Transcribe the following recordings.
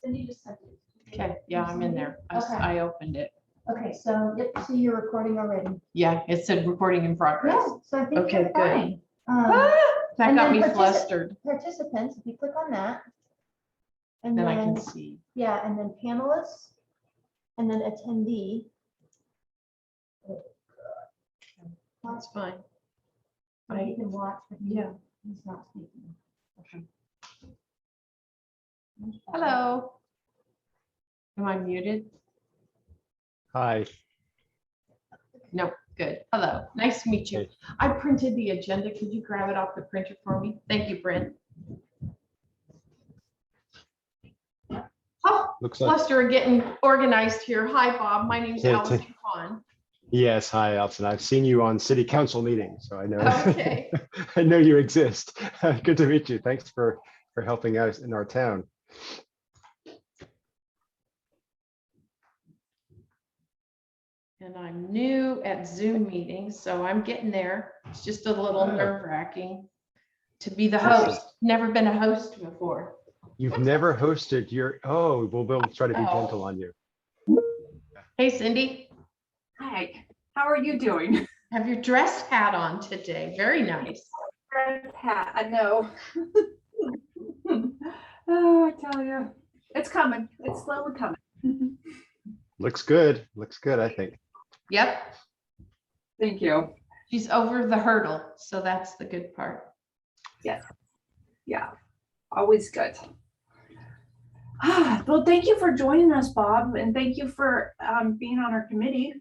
Cindy just sent it. Okay, yeah, I'm in there. I opened it. Okay, so yep, so you're recording already. Yeah, it said recording in progress. Yeah, so I think Okay, you're good. fine. That and got then me flustered. Participants, if you click on that. And Then then, I can see. yeah, and then panelists, and then attendee. That's fine. You can watch, but Yeah. he's not speaking. Okay. Hello. Am I muted? Hi. No, good. Hello, nice to meet you. Hey. I printed the agenda. Could you grab it off the printer for me? Thank you, Brent. Oh, Looks like, cluster getting organized here. Hi, Bob. My name's Yeah, Allison Kahn. yes, hi, Alison. I've seen you on city council meetings, so I know. Okay. I know you exist. Good to meet you. Thanks for helping us in our town. And I'm new at Zoom meetings, so I'm getting there. It's just a little nerve-wracking to be the host. Never been a host before. You've never hosted your, oh, we'll try to be Oh. gentle on you. Hey, Cindy, Hi, how are you doing? have your dress hat on today. Very nice. Pat, I know. Oh, I tell you, it's coming. It's slowly coming. Looks good. Looks good, I think. Yep, Thank you. she's over the hurdle, so that's the good part. Yes. Yeah, always good. Well, thank you for joining us, Bob, and thank you for being on our committee.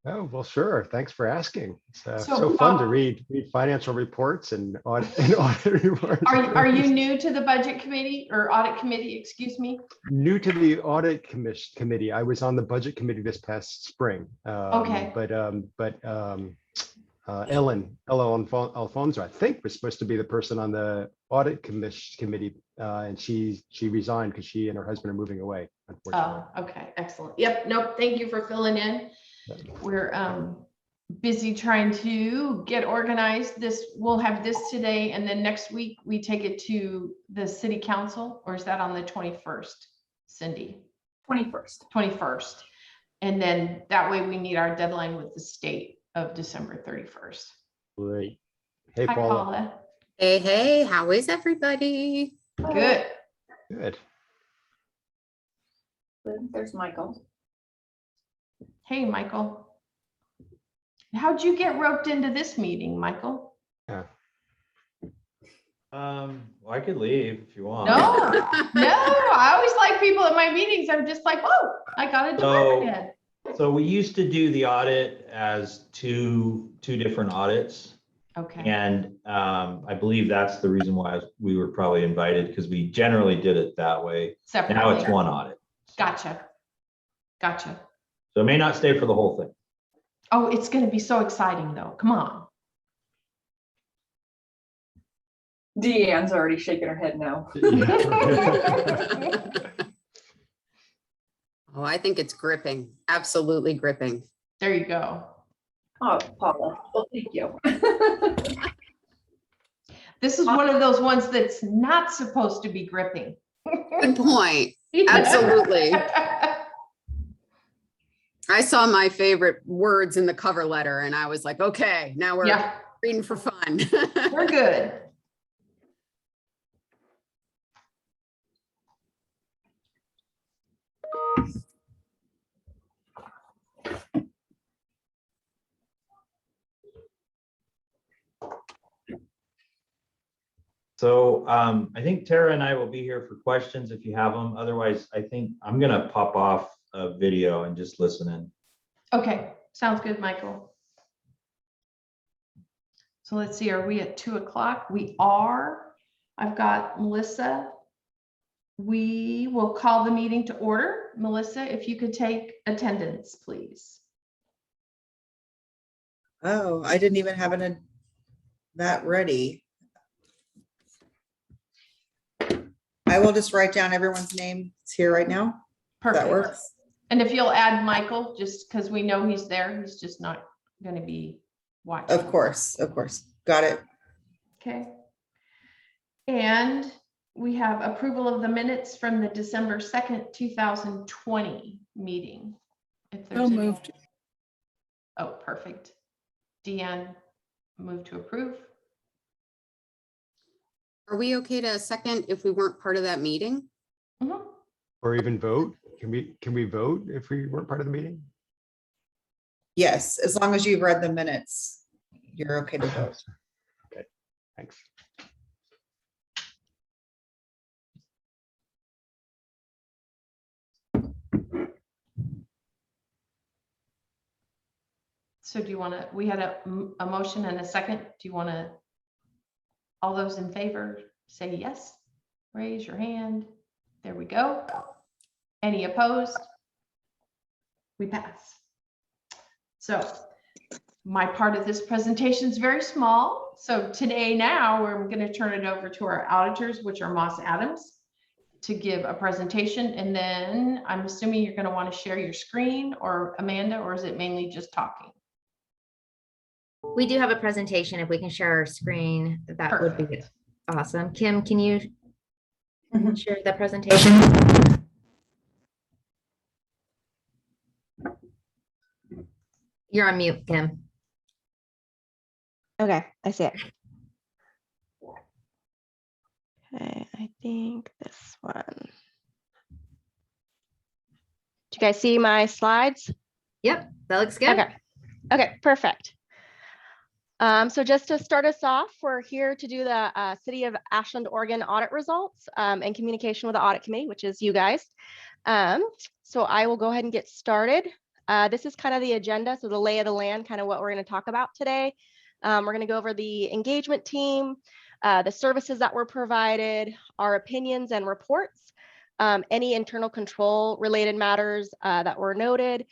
Oh, well, sure. Thanks for asking. It's So, so fun to Bob- read financial reports and audit reports. Are you new to the budget committee or audit committee, excuse me? New to the audit committee. I was on the budget committee this past spring. Okay. But Ella Alfonso, I think, was supposed to be the person on the audit committee, and she resigned because she and her husband are moving away, unfortunately. Oh, okay, excellent. Yep, nope, thank you for filling in. We're busy trying to get organized. We'll have this today, and then next week we take it to the city council, or is that on the 21st, Cindy? 21st. 21st. And then that way we meet our deadline with the state of December 31st. Great. Hey, Hi, Paula. Paula. Hey, hey, how is everybody? Good. Good. There's Michael. Hey, Michael. How'd you get roped into this meeting, Michael? Yeah. Well, I could leave if you want. No, no, I always like people at my meetings. I'm just like, whoa, I got a department head. So we used to do the audit as two different audits. Okay, And I believe that's the reason why we were probably invited, because we generally did it that way. Now separately. it's one audit. Gotcha. Gotcha. So it may not stay for the whole thing. Oh, it's going to be so exciting though. Come on. Deanne's already shaking her head no. Oh, I think it's gripping, absolutely gripping. There you go. Oh, Paula, well, thank you. This is one of those ones that's not supposed to be gripping. Good point. Absolutely. I saw my favorite words in the cover letter and I was like, okay, now we're Yeah, reading for fun. we're good. So I think Tara and I will be here for questions if you have them. Otherwise, I think I'm going to pop off a video and just listen in. Okay, sounds good, Michael. So let's see, are we at 2 o'clock? We are. I've got Melissa. We will call the meeting to order. Melissa, if you could take attendance, please. Oh, I didn't even have that ready. I will just write down everyone's name. It's here right now. Perfect. That works. And if you'll add Michael, just because we know he's there, he's just not going to be watching. Of course, of course. Got it. Okay. And we have approval of the minutes from the December 2nd, 2020 meeting. If there's any- moved. Oh, perfect. Deanne, move to approve. Are we okay to second if we weren't part of that meeting? Mhm. Or even vote? Can we vote if we weren't part of the meeting? Yes, as long as you've read the minutes, you're okay to vote. Okay, thanks. So do you want to, we had a motion and a second. Do you want to, all those in favor, say yes? Raise your hand. There we go. Any opposed? We pass. So my part of this presentation is very small. So today now we're going to turn it over to our auditors, which are Moss Adams, to give a presentation. And then I'm assuming you're going to want to share your screen, or Amanda, or is it mainly just talking? We do have a presentation. If we can share our screen, that would be Perfect. awesome. Kim, can you Mhm. share the presentation? You're on mute, Kim. Okay, I see it. Okay, I think this one. Do you guys see my slides? Yep, that looks good. Okay. Okay, perfect. So just to start us off, we're here to do the City of Ashland, Oregon audit results in communication with the audit committee, which is you guys. So I will go ahead and get started. This is kind of the agenda, so the lay of the land, kind of what we're going to talk about today. We're going to go over the engagement team, the services that were provided, our opinions and reports, any internal control related matters that were noted,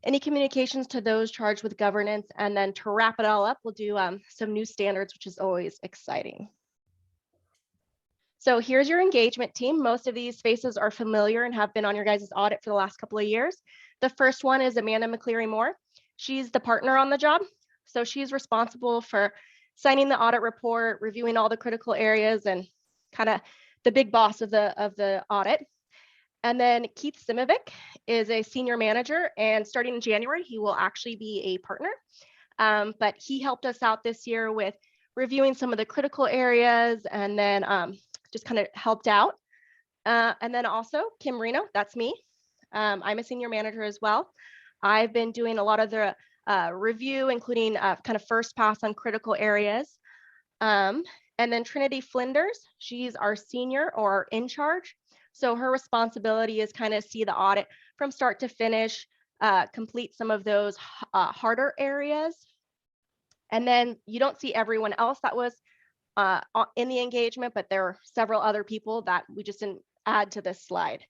any communications to those charged with governance, and then to wrap it all up, we'll do some new standards, which is always exciting. So here's your engagement team. Most of these faces are familiar and have been on your guys' audit for the last couple of years. The first one is Amanda McCleary-Moore. She's the partner on the job. So she's responsible for signing the audit report, reviewing all the critical areas, and kind of the big boss of the audit. And then Keith Simovic is a senior manager, and starting in January, he will actually be a partner. But he helped us out this year with reviewing some of the critical areas, and then just kind of helped out. And then also Kim Reno, that's me. I'm a senior manager as well. I've been doing a lot of the review, including kind of first pass on critical areas. And then Trinity Flinders, she's our senior or in charge. So her responsibility is kind of see the audit from start to finish, complete some of those harder areas. And then you don't see everyone else that was in the engagement, but there are several other people that we just didn't add to this slide.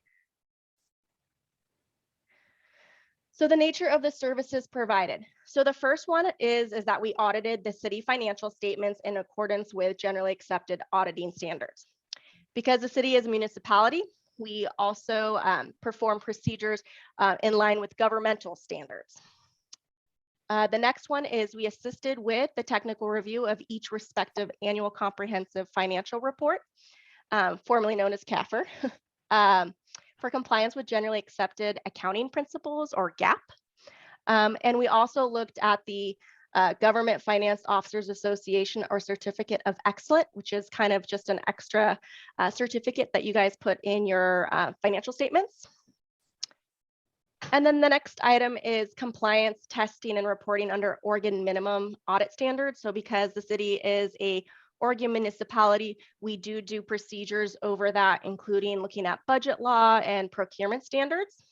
So the nature of the services provided. So the first one is that we audited the city financial statements in accordance with generally accepted auditing standards. Because the city is a municipality, we also perform procedures in line with governmental standards. The next one is we assisted with the technical review of each respective annual comprehensive financial report, formerly known as CAFR, for compliance with generally accepted accounting principles or GAAP. And we also looked at the Government Finance Officers Association or Certificate of Excellence, which is kind of just an extra certificate that you guys put in your financial statements. And then the next item is compliance testing and reporting under Oregon minimum audit standards. So because the city is a Oregon municipality, we do procedures over that, including looking at budget law and procurement standards.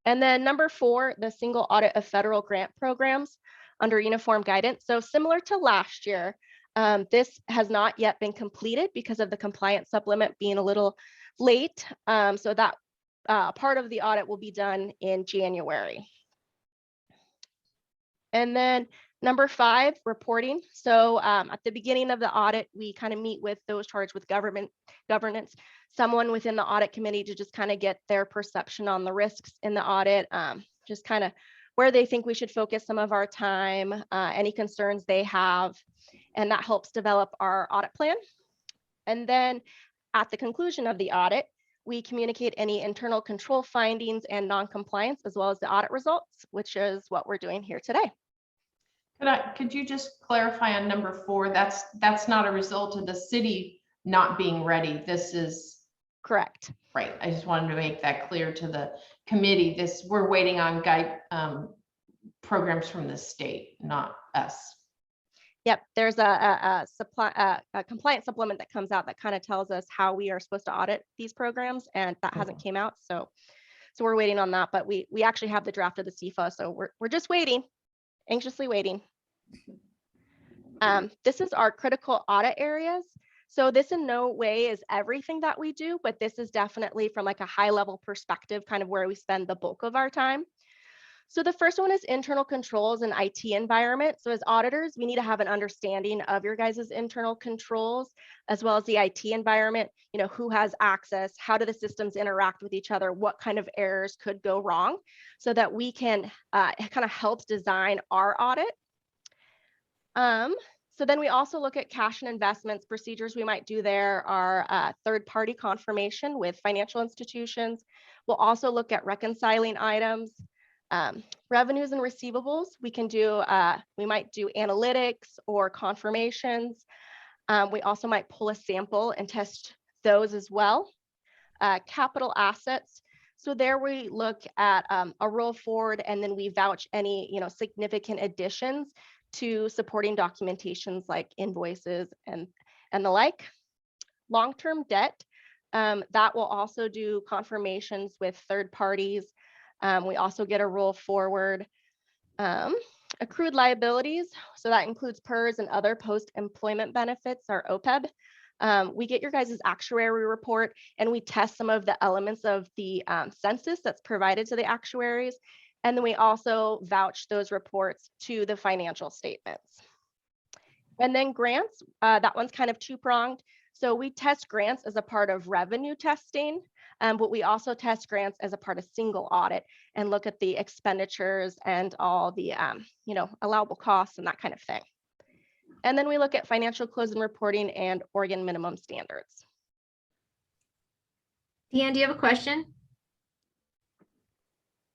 And then number 4, the single audit of federal grant programs under uniform guidance. So similar to last year, this has not yet been completed because of the compliance supplement being a little late. So that part of the audit will be done in January. And then number 5, reporting. So at the beginning of the audit, we kind of meet with those charged with governance, someone within the audit committee to just kind of get their perception on the risks in the audit, just kind of where they think we should focus some of our time, any concerns they have, and that helps develop our audit plan. And then At the conclusion of the audit, we communicate any internal control findings and non-compliance, as well as the audit results, which is what we're doing here today. Could you just clarify on number 4? That's not a result of the city not being ready. This is Correct. right. I just wanted to make that clear to the committee. We're waiting on guide programs from the state, not us. Yep, there's a compliance supplement that comes out that kind of tells us how we are supposed to audit these programs, and that hasn't came out. So we're waiting on that, but we actually have the draft of the CFA, so we're just waiting, anxiously waiting. This is our critical audit areas. So this in no way is everything that we do, but this is definitely from like a high level perspective, kind of where we spend the bulk of our time. So the first one is internal controls and IT environment. So as auditors, we need to have an understanding of your guys' internal controls, as well as the IT environment, you know, who has access, how do the systems interact with each other, what kind of errors could go wrong, so that we can kind of help design our audit. So then we also look at cash and investments. Procedures we might do there are third-party confirmation with financial institutions. We'll also look at reconciling items, revenues and receivables. We can do, we might do analytics or confirmations. We also might pull a sample and test those as well. Capital assets. So there we look at a roll forward, and then we vouch any, you know, significant additions to supporting documentations like invoices and the like. Long-term debt, that will also do confirmations with third parties. We also get a roll forward. Accrued liabilities, so that includes PERS and other post-employment benefits, or OPEB. We get your guys' actuary report, and we test some of the elements of the census that's provided to the actuaries. And then we also vouch those reports to the financial statements. And then grants, that one's kind of two-pronged. So we test grants as a part of revenue testing, but we also test grants as a part of single audit and look at the expenditures and all the you know, allowable costs and that kind of thing. And then we look at financial close and reporting and Oregon minimum standards. Deanne, do you have a question?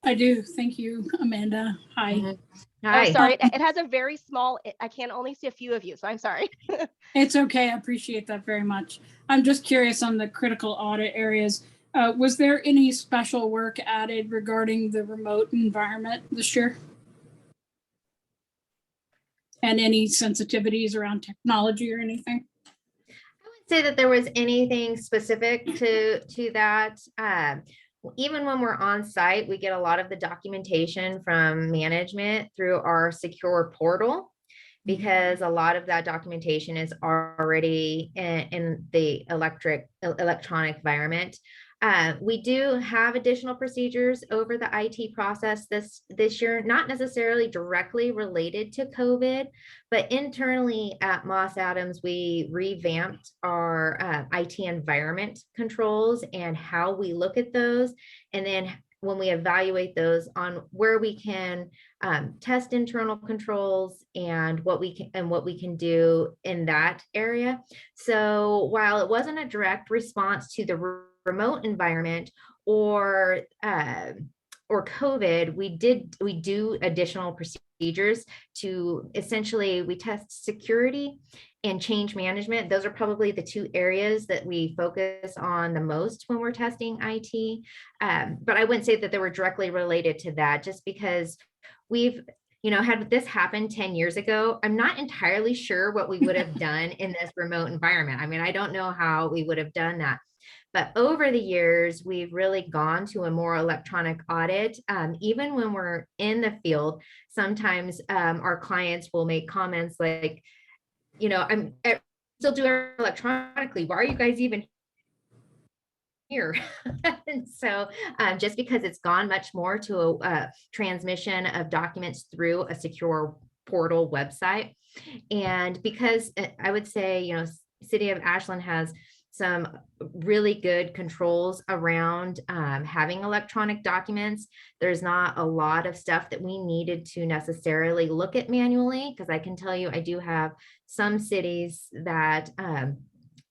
I do. Thank you, Amanda. Hi. Hi. Oh, sorry, it has a very small, I can only see a few of you, so I'm sorry. It's okay. I appreciate that very much. I'm just curious on the critical audit areas. Was there any special work added regarding the remote environment this year? And any sensitivities around technology or anything? I wouldn't say that there was anything specific to that. Even when we're on site, we get a lot of the documentation from management through our secure portal, because a lot of that documentation is already in the electronic environment. We do have additional procedures over the IT process this year, not necessarily directly related to COVID, but internally at Moss Adams, we revamped our IT environment controls and how we look at those. And then when we evaluate those on where we can test internal controls and what we can do in that area. So while it wasn't a direct response to the remote environment or COVID, we do additional procedures to essentially, we test security and change management. Those are probably the two areas that we focus on the most when we're testing IT. But I wouldn't say that they were directly related to that, just because we've, you know, had this happen 10 years ago, I'm not entirely sure what we would have done in this remote environment. I mean, I don't know how we would have done that. But over the years, we've really gone to a more electronic audit. Even when we're in the field, sometimes our clients will make comments like, you know, I still do it electronically. Why are you guys even here? And so just because it's gone much more to a transmission of documents through a secure portal website. And because I would say, you know, City of Ashland has some really good controls around having electronic documents. There's not a lot of stuff that we needed to necessarily look at manually, because I can tell you, I do have some cities that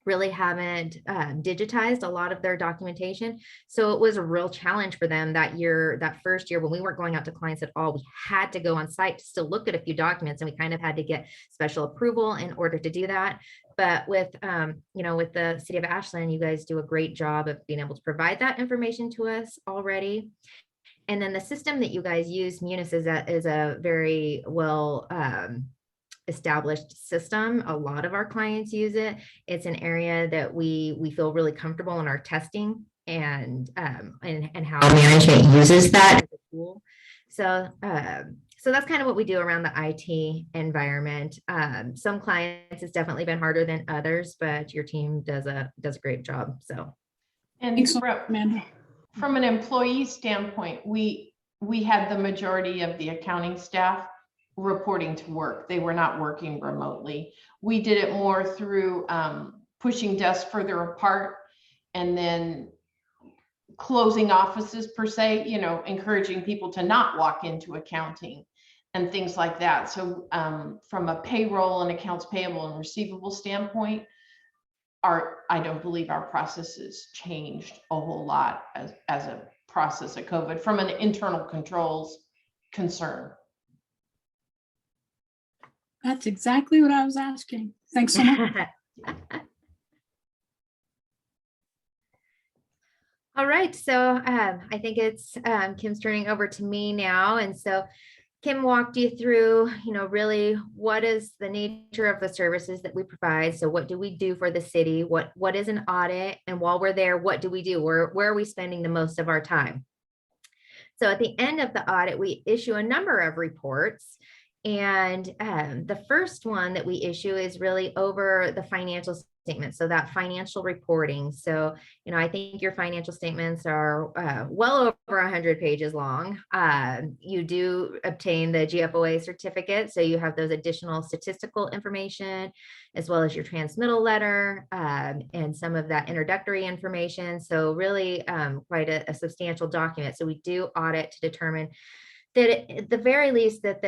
really haven't digitized a lot of their documentation. So it was a real challenge for them that year, that first year when we weren't going out to clients at all. We had to go on site to still look at a few documents, and we kind of had to get special approval in order to do that. But with, with the city of Ashland, you guys do a great job of being able to provide that information to us already. And then the system that you guys use, Munis, is a very well established system. A lot of our clients use it. It's an area that we feel really comfortable in our testing and how management uses that as a tool. So that's kind of what we do around the IT environment. Some clients it's definitely been harder than others, but your team does a great job. So And Thanks so much, Amanda. from an employee standpoint, we had the majority of the accounting staff reporting to work. They were not working remotely. We did it more through pushing desks further apart and then closing offices per se, encouraging people to not walk into accounting and things like that. So from a payroll and accounts payable and receivable standpoint, I don't believe our processes changed a whole lot as a process of COVID from an internal controls concern. That's exactly what I was asking. Thanks so much. All right, so I think it's Kim's turning over to me now. And so Kim walked you through, really what is the nature of the services that we provide. So what do we do for the city? What is an audit? And while we're there, what do we do? Where are we spending the most of our time? So at the end of the audit, we issue a number of reports. And the first one that we issue is really over the financial statements. So that financial reporting. So, I think your financial statements are well over 100 pages long. You do obtain the GFOA certificate. So you have those additional statistical information, as well as your transmittal letter and some of that introductory information. So really quite a substantial document. So we do audit to determine that at the very least that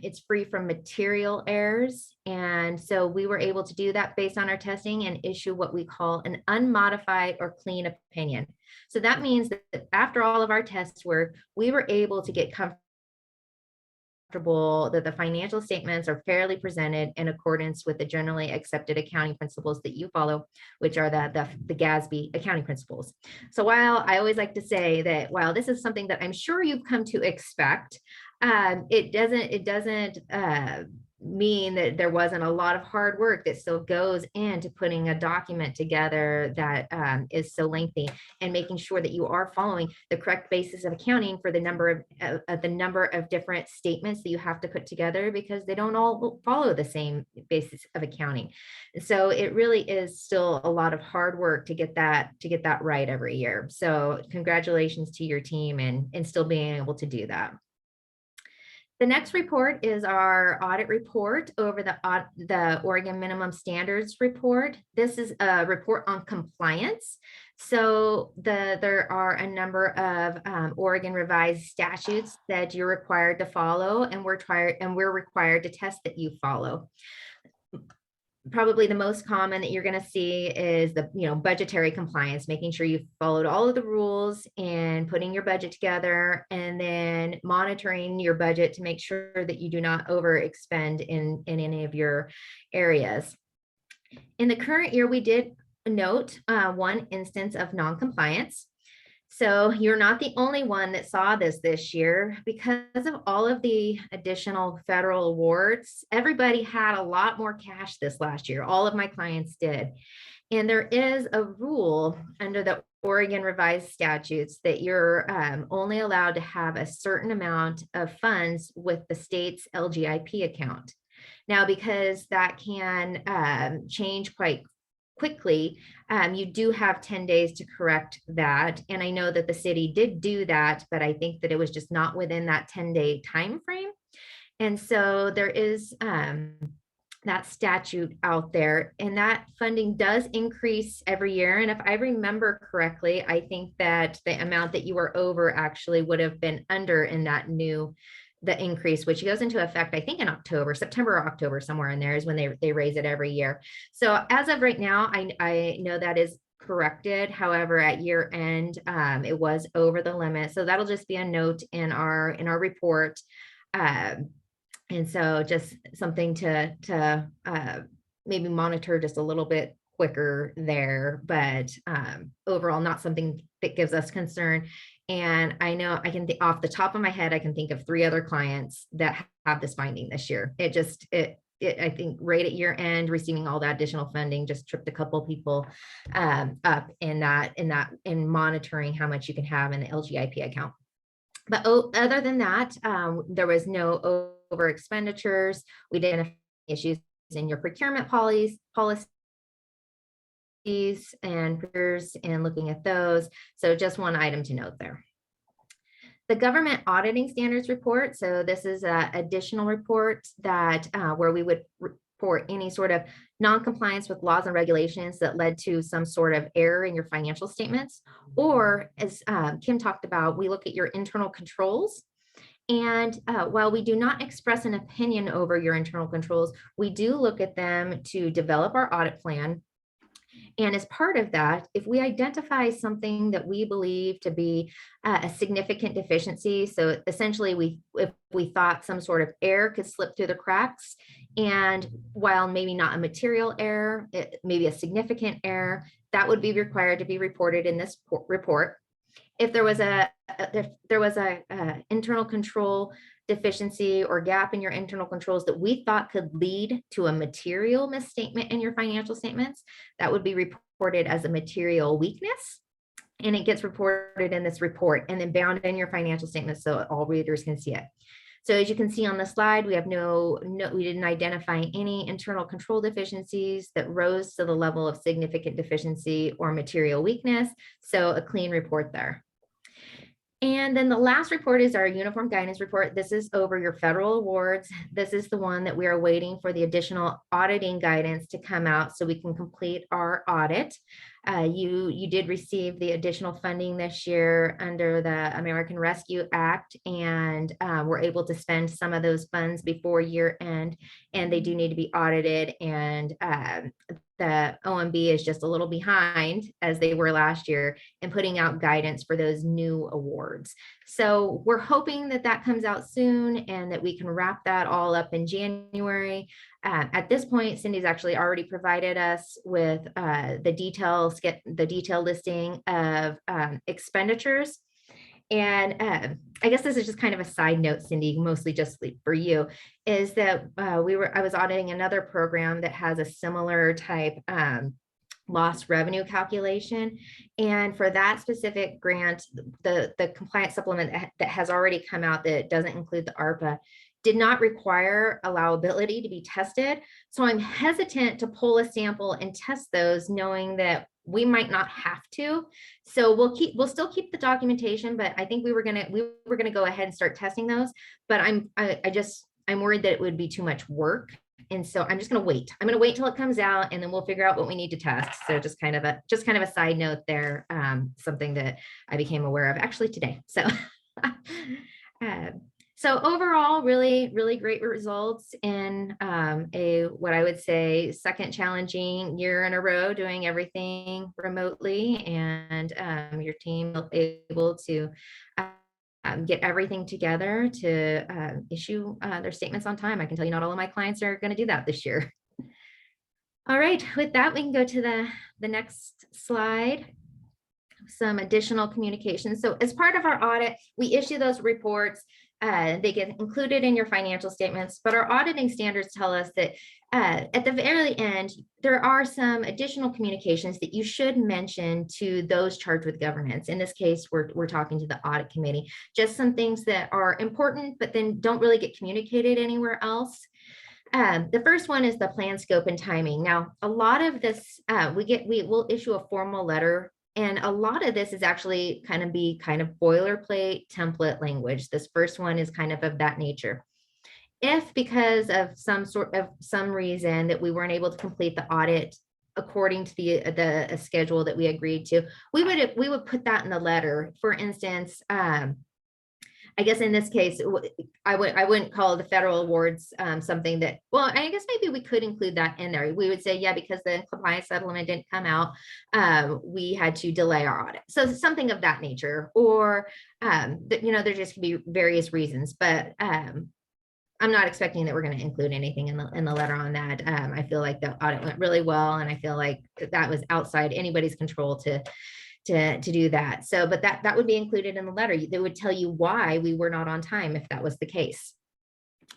it's free from material errors. And so we were able to do that based on our testing and issue what we call an unmodified or clean opinion. So that means that after all of our test work, we were able to get comfortable that the financial statements are fairly presented in accordance with the generally accepted accounting principles that you follow, which are the Gaspi accounting principles. So while I always like to say that while this is something that I'm sure you've come to expect, it doesn't mean that there wasn't a lot of hard work that still goes into putting a document together that is so lengthy and making sure that you are following the correct basis of accounting for the number of different statements that you have to put together, because they don't all follow the same basis of accounting. So it really is still a lot of hard work to get that right every year. So congratulations to your team and still being able to do that. The next report is our audit report over the Oregon Minimum Standards report. This is a report on compliance. So there are a number of Oregon revised statutes that you're required to follow, and we're required to test that you follow. Probably the most common that you're going to see is the budgetary compliance, making sure you've followed all of the rules and putting your budget together, and then monitoring your budget to make sure that you do not overexpend in any of your areas. In the current year, we did note one instance of non-compliance. So you're not the only one that saw this year. Because of all of the additional federal awards, everybody had a lot more cash this last year. All of my clients did. And there is a rule under the Oregon revised statutes that you're only allowed to have a certain amount of funds with the state's LGIP account. Now, because that can change quite quickly, you do have 10 days to correct that. And I know that the city did do that, but I think that it was just not within that 10-day time frame. And so there is that statute out there, and that funding does increase every year. And if I remember correctly, I think that the amount that you were over actually would have been under in that new the increase, which goes into effect, I think in October, September or October, somewhere in there is when they raise it every year. So as of right now, I know that is corrected. However, at year end, it was over the limit. So that'll just be a note in our report. And so just something to maybe monitor just a little bit quicker there, but overall not something that gives us concern. And I know I can think off the top of my head, I can think of 3 other clients that have this finding this year. I think right at year end, receiving all that additional funding just tripped a couple people up in monitoring how much you can have in the LGIP account. But other than that, there was no over expenditures. We didn't have issues in your procurement policies and looking at those. So just one item to note there. The government auditing standards report. So this is an additional report that where we would report any sort of non-compliance with laws and regulations that led to some sort of error in your financial statements. Or as Kim talked about, we look at your internal controls. And while we do not express an opinion over your internal controls, we do look at them to develop our audit plan. And as part of that, if we identify something that we believe to be a significant deficiency, so essentially if we thought some sort of error could slip through the cracks, and while maybe not a material error, it may be a significant error, that would be required to be reported in this report. If there was a internal control deficiency or gap in your internal controls that we thought could lead to a material misstatement in your financial statements, that would be reported as a material weakness. And it gets reported in this report and then bound in your financial statements so all readers can see it. So as you can see on the slide, we have we didn't identify any internal control deficiencies that rose to the level of significant deficiency or material weakness. So a clean report there. And then the last report is our uniform guidance report. This is over your federal awards. This is the one that we are waiting for the additional auditing guidance to come out so we can complete our audit. You did receive the additional funding this year under the American Rescue Act, and we're able to spend some of those funds before year end, and they do need to be audited. And the OMB is just a little behind, as they were last year, in putting out guidance for those new awards. So we're hoping that that comes out soon and that we can wrap that all up in January. At this point, Cindy's actually already provided us with the detail listing of expenditures. And I guess this is just kind of a side note, Cindy, mostly just for you, is that I was auditing another program that has a similar type lost revenue calculation. And for that specific grant, the compliance supplement that has already come out that doesn't include the ARPA did not require allowability to be tested. So I'm hesitant to pull a sample and test those, knowing that we might not have to. So we'll still keep the documentation, but I think we were gonna go ahead and start testing those. But I'm worried that it would be too much work. And so I'm just going to wait. I'm going to wait till it comes out, and then we'll figure out what we need to test. So just kind of a side note there, something that I became aware of actually today. So, so overall, really, really great results in what I would say second challenging year in a row doing everything remotely, and your team able to get everything together to issue their statements on time. I can tell you not all of my clients are going to do that this year. All right, with that, we can go to the next slide. Some additional communication. So as part of our audit, we issue those reports. They get included in your financial statements, but our auditing standards tell us that at the very end, there are some additional communications that you should mention to those charged with governance. In this case, we're talking to the audit committee, just some things that are important, but then don't really get communicated anywhere else. The first one is the plan, scope, and timing. Now, a lot of this, we'll issue a formal letter, and a lot of this is actually kind of boilerplate template language. This first one is kind of that nature. If because of some reason that we weren't able to complete the audit according to the schedule that we agreed to, we would put that in the letter. For instance, I guess in this case, I wouldn't call the federal awards something that, well, I guess maybe we could include that in there. We would say, yeah, because the compliance settlement didn't come out, we had to delay our audit. So something of that nature, or, there just could be various reasons, but I'm not expecting that we're going to include anything in the letter on that. I feel like the audit went really well, and I feel like that was outside anybody's control to do that. So, but that would be included in the letter. They would tell you why we were not on time if that was the case.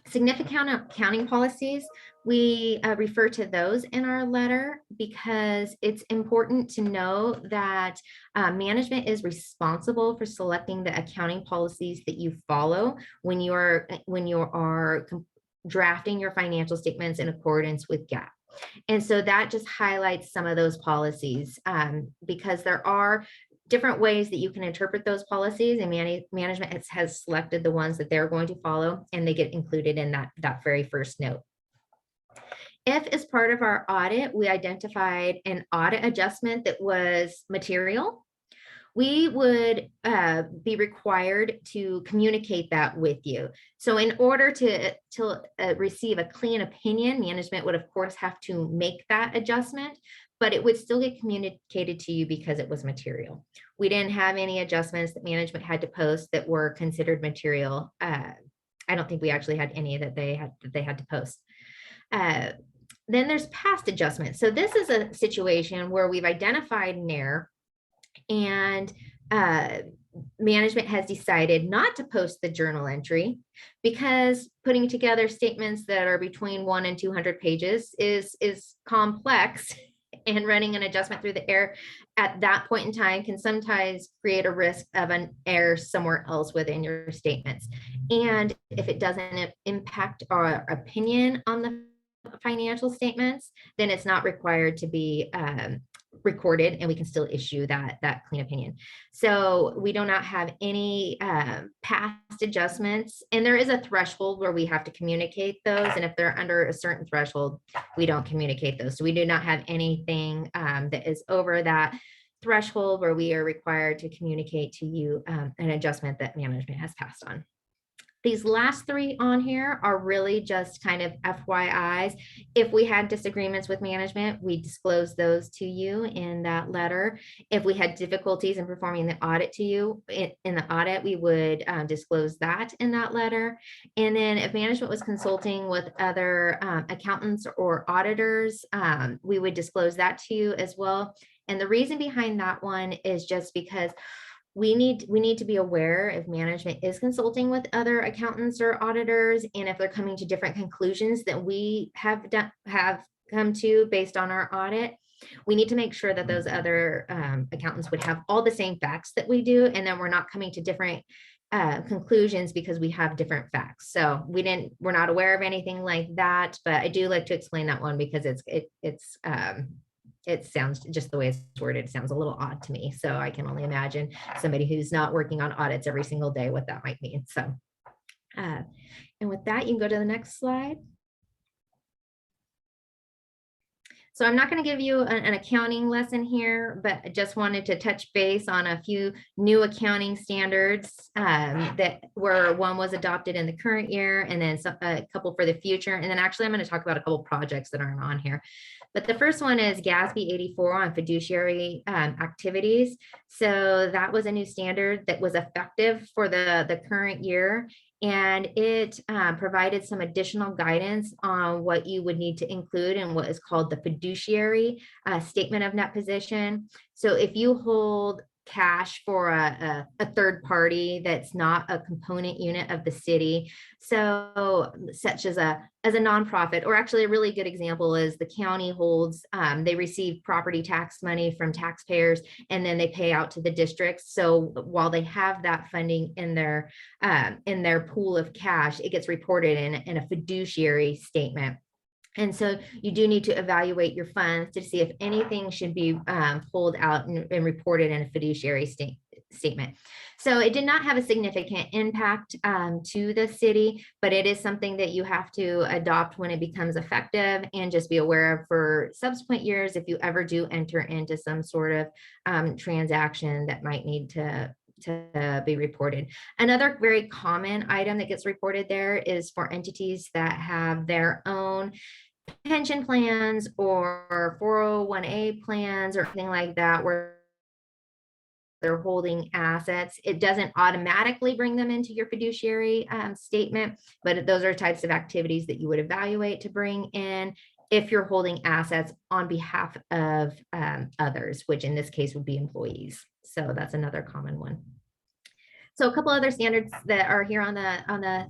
Significant accounting policies, we refer to those in our letter because it's important to know that management is responsible for selecting the accounting policies that you follow when you are drafting your financial statements in accordance with GAAP. And so that just highlights some of those policies because there are different ways that you can interpret those policies, and management has selected the ones that they're going to follow, and they get included in that very first note. If as part of our audit, we identified an audit adjustment that was material, we would be required to communicate that with you. So in order to receive a clean opinion, management would of course have to make that adjustment, but it would still get communicated to you because it was material. We didn't have any adjustments that management had to post that were considered material. I don't think we actually had any that they had to post. Then there's past adjustments. So this is a situation where we've identified an error, and management has decided not to post the journal entry because putting together statements that are between 1 and 200 pages is complex, and running an adjustment through the error at that point in time can sometimes create a risk of an error somewhere else within your statements. And if it doesn't impact our opinion on the financial statements, then it's not required to be recorded, and we can still issue that clean opinion. So we do not have any past adjustments, and there is a threshold where we have to communicate those, and if they're under a certain threshold, we don't communicate those. So we do not have anything that is over that threshold where we are required to communicate to you an adjustment that management has passed on. These last three on here are really just kind of FYIs. If we had disagreements with management, we disclose those to you in that letter. If we had difficulties in performing the audit to you in the audit, we would disclose that in that letter. And then if management was consulting with other accountants or auditors, we would disclose that to you as well. And the reason behind that one is just because we need to be aware if management is consulting with other accountants or auditors, and if they're coming to different conclusions that we have come to based on our audit. We need to make sure that those other accountants would have all the same facts that we do, and then we're not coming to different conclusions because we have different facts. So we're not aware of anything like that, but I do like to explain that one because it sounds just the way it's worded, it sounds a little odd to me. So I can only imagine somebody who's not working on audits every single day, what that might mean. So, and with that, you can go to the next slide. So I'm not going to give you an accounting lesson here, but I just wanted to touch base on a few new accounting standards one was adopted in the current year, and then a couple for the future. And then actually I'm going to talk about a couple projects that aren't on here. But the first one is Gaspi 84 on fiduciary activities. So that was a new standard that was effective for the current year. And it provided some additional guidance on what you would need to include in what is called the fiduciary statement of net position. So if you hold cash for a third party that's not a component unit of the city, so such as a nonprofit, or actually a really good example is the county holds, they receive property tax money from taxpayers, and then they pay out to the districts. So while they have that funding in their pool of cash, it gets reported in a fiduciary statement. And so you do need to evaluate your funds to see if anything should be pulled out and reported in a fiduciary statement. So it did not have a significant impact to the city, but it is something that you have to adopt when it becomes effective, and just be aware of for subsequent years if you ever do enter into some sort of transaction that might need to to be reported. Another very common item that gets reported there is for entities that have their own pension plans or 401(a) plans or anything like that, where they're holding assets. It doesn't automatically bring them into your fiduciary statement, but those are types of activities that you would evaluate to bring in if you're holding assets on behalf of others, which in this case would be employees. So that's another common one. So a couple other standards that are here on the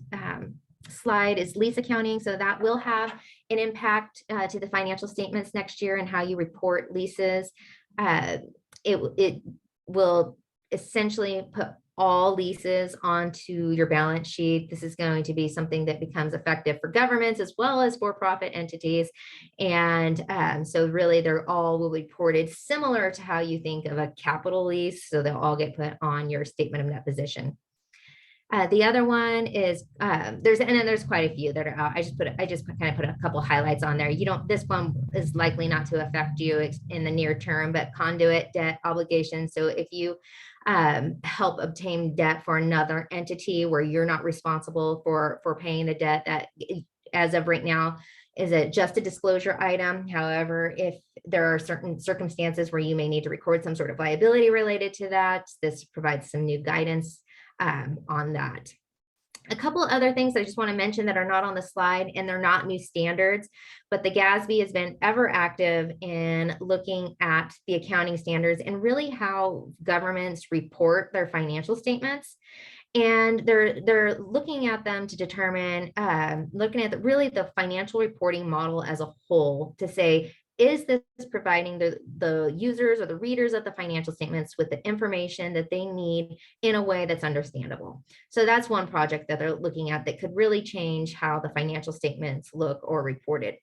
slide is lease accounting. So that will have an impact to the financial statements next year and how you report leases. It will essentially put all leases onto your balance sheet. This is going to be something that becomes effective for governments as well as for-profit entities. And so really they're all will be reported similar to how you think of a capital lease. So they'll all get put on your statement of net position. The other one is there's quite a few that are out. I just kind of put a couple highlights on there. This one is likely not to affect you in the near term, but conduit debt obligations. So if you help obtain debt for another entity where you're not responsible for paying the debt, that as of right now is just a disclosure item. However, if there are certain circumstances where you may need to record some sort of liability related to that, this provides some new guidance on that. A couple of other things I just want to mention that are not on the slide, and they're not new standards, but the Gaspi has been ever active in looking at the accounting standards and really how governments report their financial statements. And they're looking at them to determine, looking at really the financial reporting model as a whole to say, is this providing the users or the readers of the financial statements with the information that they need in a way that's understandable? So that's one project that they're looking at that could really change how the financial statements look or reported.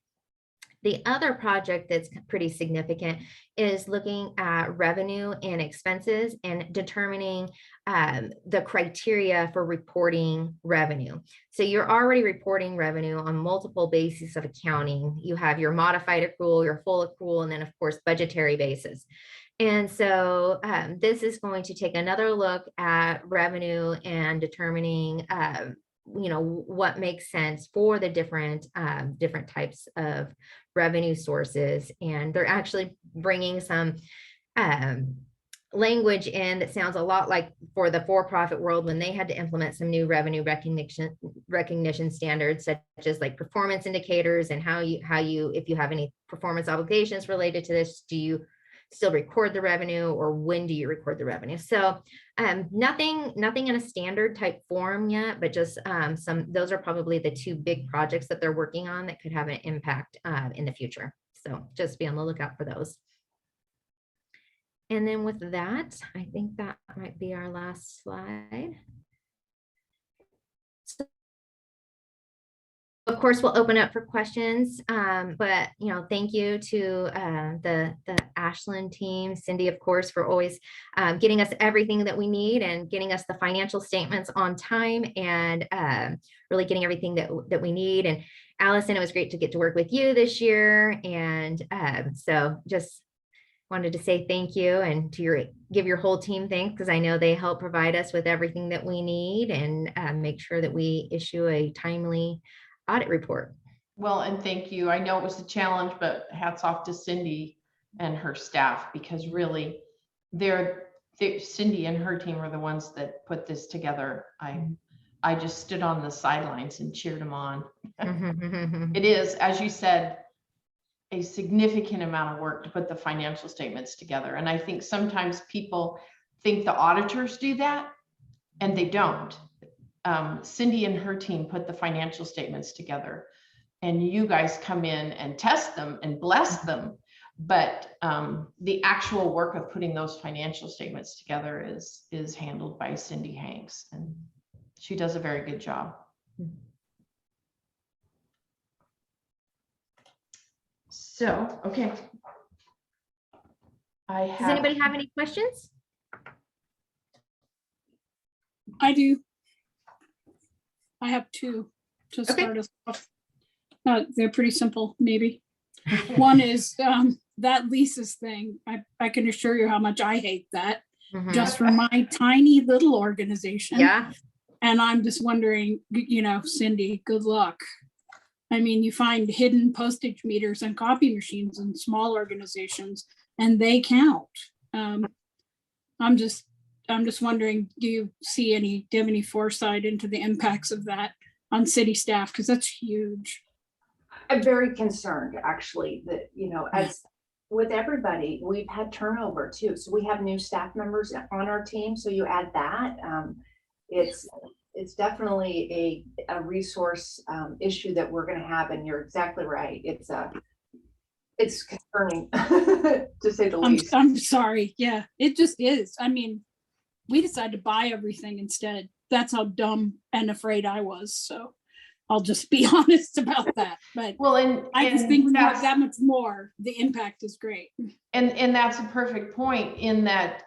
The other project that's pretty significant is looking at revenue and expenses and determining the criteria for reporting revenue. So you're already reporting revenue on multiple bases of accounting. You have your modified accrual, your full accrual, and then of course, budgetary basis. And so this is going to take another look at revenue and determining what makes sense for the different types of revenue sources. And they're actually bringing some language in that sounds a lot like for the for-profit world when they had to implement some new revenue recognition standards, such as like performance indicators and how you if you have any performance obligations related to this, do you still record the revenue, or when do you record the revenue? So nothing in a standard type form yet, but just those are probably the two big projects that they're working on that could have an impact in the future. So just be on the lookout for those. And then with that, I think that might be our last slide. So of course, we'll open up for questions, but thank you to the Ashland team, Cindy, of course, for always getting us everything that we need and getting us the financial statements on time and really getting everything that we need. And Allison, it was great to get to work with you this year, and so just wanted to say thank you and to give your whole team thanks, because I know they help provide us with everything that we need and make sure that we issue a timely audit report. Well, and thank you. I know it was a challenge, but hats off to Cindy and her staff, because really Cindy and her team are the ones that put this together. I just stood on the sidelines and cheered them on. It is, as you said, a significant amount of work to put the financial statements together. And I think sometimes people think the auditors do that, and they don't. Cindy and her team put the financial statements together, and you guys come in and test them and bless them. But the actual work of putting those financial statements together is handled by Cindy Hanks, and she does a very good job. So, okay. Does anybody have any questions? I do. I have two to start us off. They're pretty simple, maybe. One is that leases thing. I can assure you how much I hate that. Mhm. just for my tiny little organization. Yeah, And I'm just wondering, Cindy, good luck. I mean, you find hidden postage meters and copy machines in small organizations, and they count. I'm just wondering, do you have any foresight into the impacts of that on city staff? Because that's huge. I'm very concerned, actually, that, as with everybody, we've had turnover too. So we have new staff members on our team. So you add that, it's definitely a resource issue that we're going to have. And you're exactly right. It's concerning to say the least. I'm sorry. Yeah, it just is. I mean, we decided to buy everything instead. That's how dumb and afraid I was. So I'll just be honest about that. But Well, and I just think we have that's- that much more. The impact is great. And that's a perfect point in that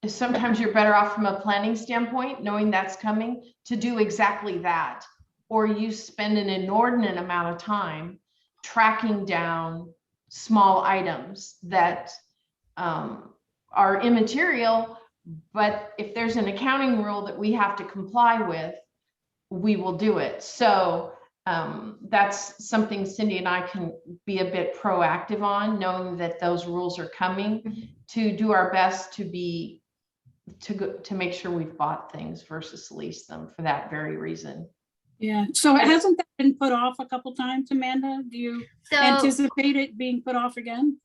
sometimes you're better off from a planning standpoint, knowing that's coming, to do exactly that. Or you spend an inordinate amount of time tracking down small items that are immaterial, but if there's an accounting rule that we have to comply with, we will do it. So that's something Cindy and I can be a bit proactive on, knowing that those rules are coming, to do our best to make sure we've bought things versus lease them for that very reason. Yeah. So hasn't that been put off a couple times, Amanda? Do you anticipate it being put off again?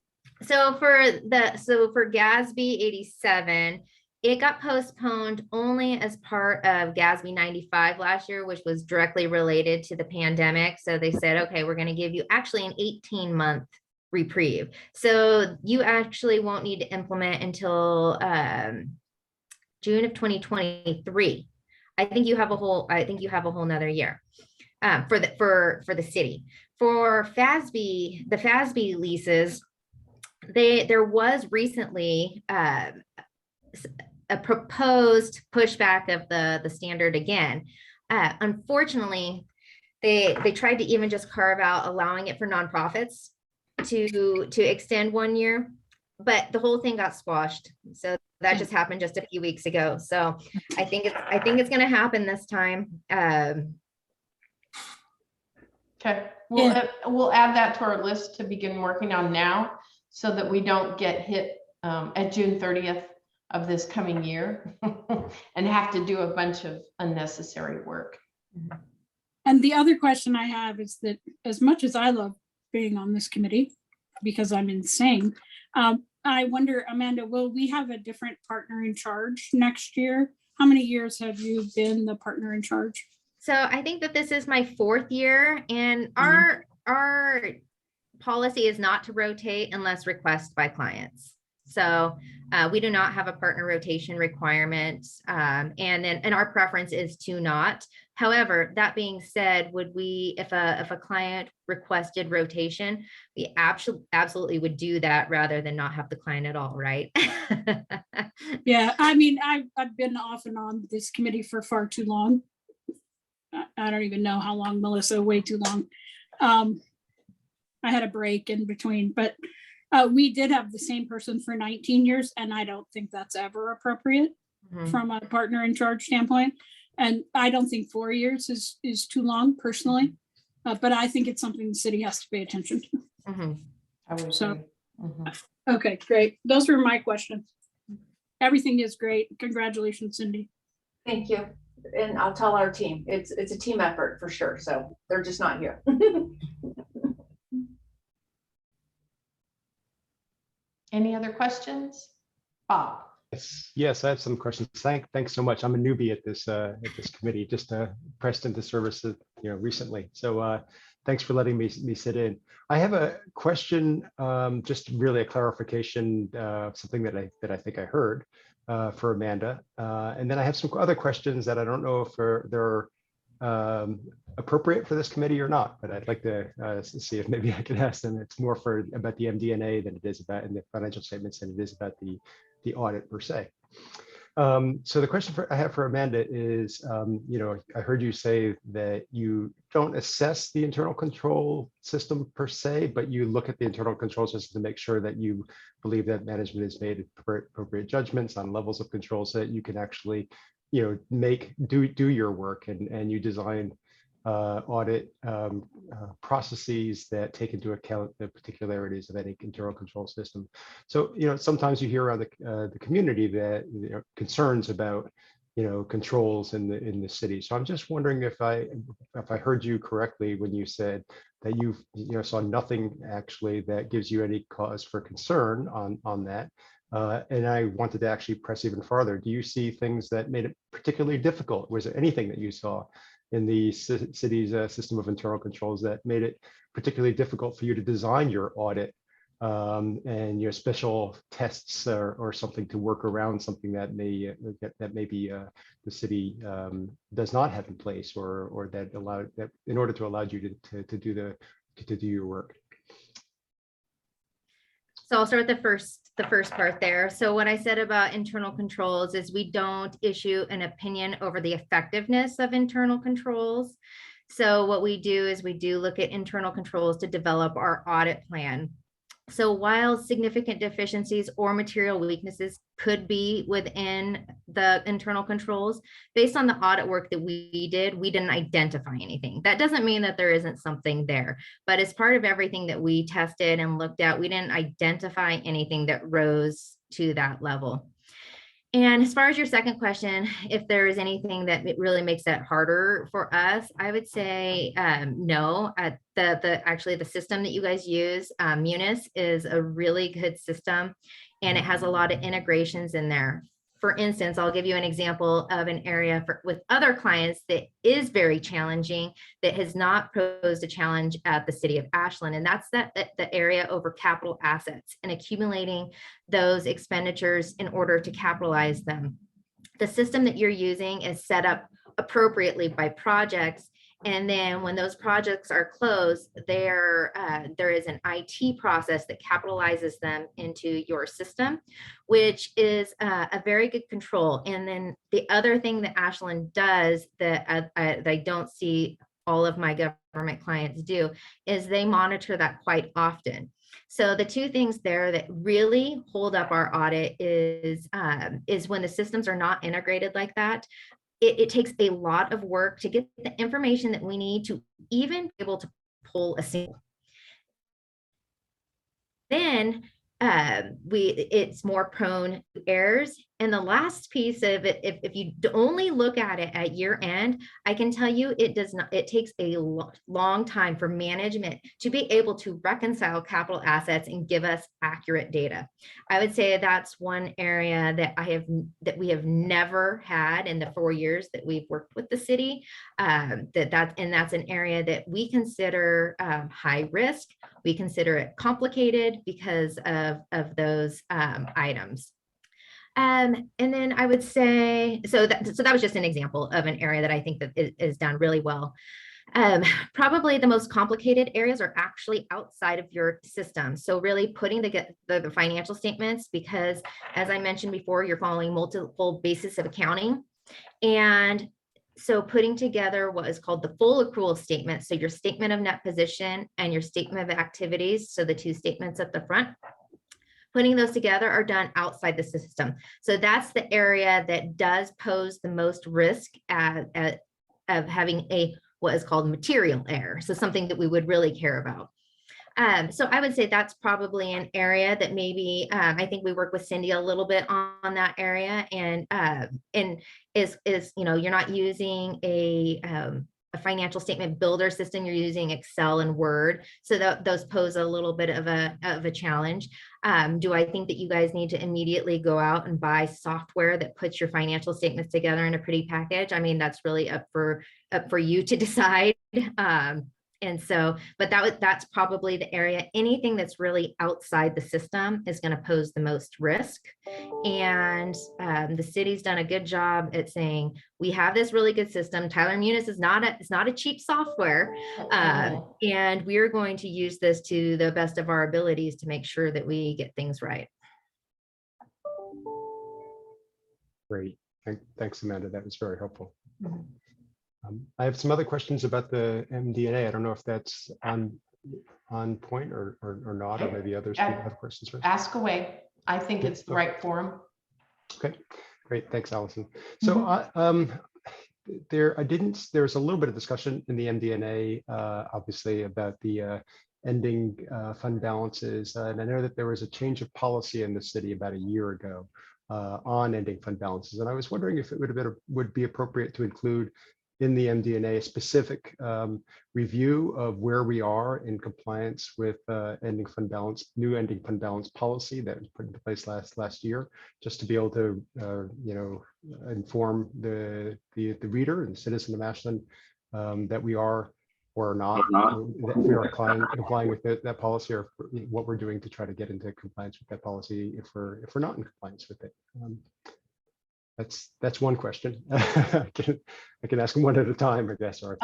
So for Gaspi 87, it got postponed only as part of Gaspi 95 last year, which was directly related to the pandemic. So they said, okay, we're going to give you actually an 18-month reprieve. So you actually won't need to implement until June of 2023. I think you have a whole nother year for the city. For FASB, the FASB leases, there was recently a proposed pushback of the standard again. Unfortunately, they tried to even just carve out allowing it for nonprofits to extend 1 year, but the whole thing got squashed. So that just happened just a few weeks ago. So I think it's going to happen this time. Okay, we'll add that to our list to begin working on now, so that we don't get hit at June 30th of this coming year and have to do a bunch of unnecessary work. And the other question I have is that, as much as I love being on this committee, because I'm insane, I wonder, Amanda, will we have a different partner in charge next year? How many years have you been the partner in charge? So I think that this is my 4th year, and our policy is not to rotate unless requested by clients. So we do not have a partner rotation requirement, and our preference is to not. However, that being said, would we, if a client requested rotation, we absolutely would do that rather than not have the client at all, right? Yeah, I mean, I've been off and on this committee for far too long. I don't even know how long, Melissa, way too long. I had a break in between, but we did have the same person for 19 years, and I don't think that's ever appropriate from a partner in charge standpoint. And I don't think 4 years is too long personally, but I think it's something the city has to pay attention to. I would So, agree. okay, great. Those were my questions. Everything is great. Congratulations, Cindy. Thank you. And I'll tell our team, it's a team effort for sure. So they're just not here. Any other questions? Bob? Yes, I have some questions. Thanks so much. I'm a newbie at this committee, just pressed into service, recently. So thanks for letting me sit in. I have a question, just really a clarification, something that I think I heard for Amanda, and then I have some other questions that I don't know if they're appropriate for this committee or not, but I'd like to see if maybe I can ask them. It's more about the MD&A than it is about in the financial statements than it is about the audit per se. So the question I have for Amanda is, I heard you say that you don't assess the internal control system per se, but you look at the internal control system to make sure that you believe that management has made appropriate judgments on levels of control so that you can actually, do your work and you design audit processes that take into account the particularities of any internal control system. So, sometimes you hear around the community that concerns about controls in the city. So I'm just wondering if I heard you correctly when you said that you saw nothing actually that gives you any cause for concern on that. And I wanted to actually press even farther. Do you see things that made it particularly difficult? Was there anything that you saw in the city's system of internal controls that made it particularly difficult for you to design your audit and your special tests or something to work around something that maybe the city does not have in place or that in order to allow you to do your work? So I'll start with the first part there. So what I said about internal controls is we don't issue an opinion over the effectiveness of internal controls. So what we do is we do look at internal controls to develop our audit plan. So while significant deficiencies or material weaknesses could be within the internal controls, based on the audit work that we did, we didn't identify anything. That doesn't mean that there isn't something there, but as part of everything that we tested and looked at, we didn't identify anything that rose to that level. And as far as your second question, if there is anything that really makes that harder for us, I would say no. Actually, the system that you guys use, Munis, is a really good system, and it has a lot of integrations in there. For instance, I'll give you an example of an area with other clients that is very challenging, that has not posed a challenge at the city of Ashland, and that's the area over capital assets and accumulating those expenditures in order to capitalize them. The system that you're using is set up appropriately by projects, and then when those projects are closed, there is an IT process that capitalizes them into your system, which is a very good control. And then the other thing that Ashland does that I don't see all of my government clients do is they monitor that quite often. So the two things there that really hold up our audit is when the systems are not integrated like that. It takes a lot of work to get the information that we need to even be able to pull a sample. Then it's more prone to errors. And the last piece of it, if you only look at it at year end, I can tell you it takes a long time for management to be able to reconcile capital assets and give us accurate data. I would say that's one area that we have never had in the 4 years that we've worked with the city. That's an area that we consider high risk. We consider it complicated because of those items. And then I would say, so that was just an example of an area that I think that is done really well. Probably the most complicated areas are actually outside of your system. So really putting the financial statements, because as I mentioned before, you're following multiple bases of accounting. And so putting together what is called the full accrual statement. So your statement of net position and your statement of activities. So the two statements at the front. Putting those together are done outside the system. So that's the area that does pose the most risk of having what is called material error. So something that we would really care about. So I would say that's probably an area that maybe I think we work with Cindy a little bit on that area, and is you're not using a financial statement builder system, you're using Excel and Word. So those pose a little bit of a challenge. Do I think that you guys need to immediately go out and buy software that puts your financial statements together in a pretty package? I mean, that's really up for you to decide. And so, but that's probably the area. Anything that's really outside the system is going to pose the most risk. And the city's done a good job at saying, we have this really good system. Tyler Munis is not a cheap software. And we're going to use this to the best of our abilities to make sure that we get things right. Great. Thanks, Amanda. That was very helpful. Mhm. I have some other questions about the MD&A. I don't know if that's on point or not, or maybe others have questions for us. Ask away. I think it's the right forum. Okay, great. Thanks, Allison. So there's a little bit of discussion in the MD&A, obviously, about the ending fund balances. And I know that there was a change of policy in the city about a year ago on ending fund balances. And I was wondering if it would be appropriate to include in the MD&A a specific review of where we are in compliance with new ending fund balance policy that was put into place last year, just to be able to inform the reader and the citizen of Ashland that we are or not, that we are complying with that policy, or what we're doing to try to get into compliance with that policy if we're not in compliance with it. That's one question. I can ask them one at a time, I guess. Or